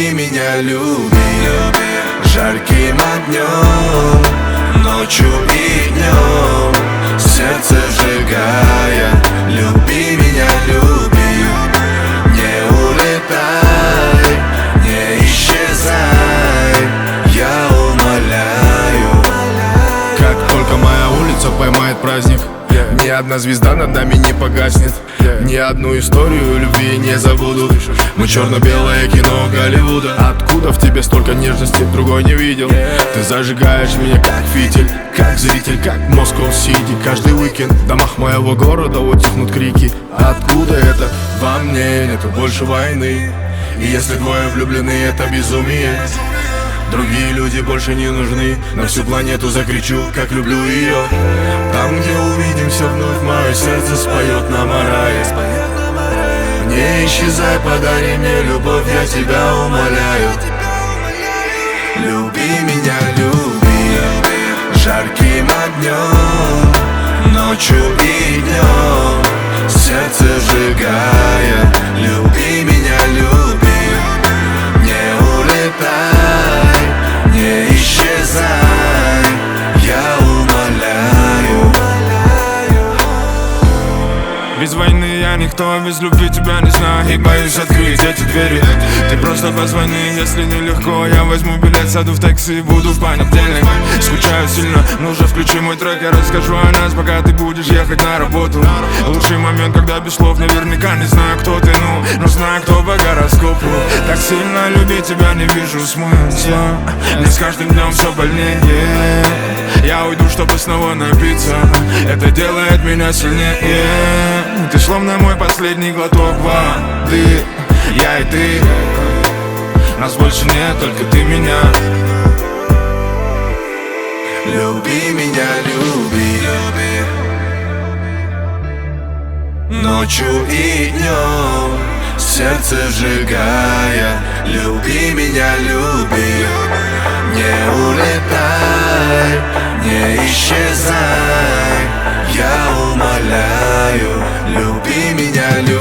Люби меня, люби жарким огнем, ночью и днем, сердце сжигая. Люби меня, люби, не улетай, не исчезай, я умоляю. Как только моя улица поймает праздник, ни одна звезда над нами не погаснет, ни одну историю любви не забуду. Мы черно-белое кино Голливуда. Откуда в тебе столько нежности, другой не видел. Ты зажигаешь меня как фитиль, как зритель, как Москва-Сити. Каждый уикенд в домах моего города утихнут крики. Откуда это? Во мне нету больше войны. И если двое влюблены, это безумие. Другие люди больше не нужны. На всю планету закричу, как люблю ее. Там, где увидимся вновь, мое сердце споет нам о рае. Не исчезай, подари мне любовь, я тебя умоляю. Люби меня, люби жарким огнем, ночью и днем, сердце сжигая. Люби меня, люби, не улетай, не исчезай, я умоляю. Без войны я никто, без любви тебя не знаю. И боюсь открыть эти двери. Ты просто позвони, если нелегко. Я возьму билет, сяду в такси, буду в понедельник. Скучаю сильно, ну уже включи мой трек. Я расскажу о нас, пока ты будешь ехать на работу. Лучший момент, когда без слов наверняка не знаю, кто ты, но знаю, кто по гороскопу. Так сильно любить тебя не вижу смысла. Мне с каждым днем все больнее. Я уйду, чтобы снова напиться. Это делает меня сильнее. Ты словно мой последний глоток воды. Я и ты, нас больше нет, только ты меня. Люби меня, люби, ночью и днем, сердце сжигая. Люби меня, люби, не улетай, не исчезай, я умоляю. Люби меня, люби.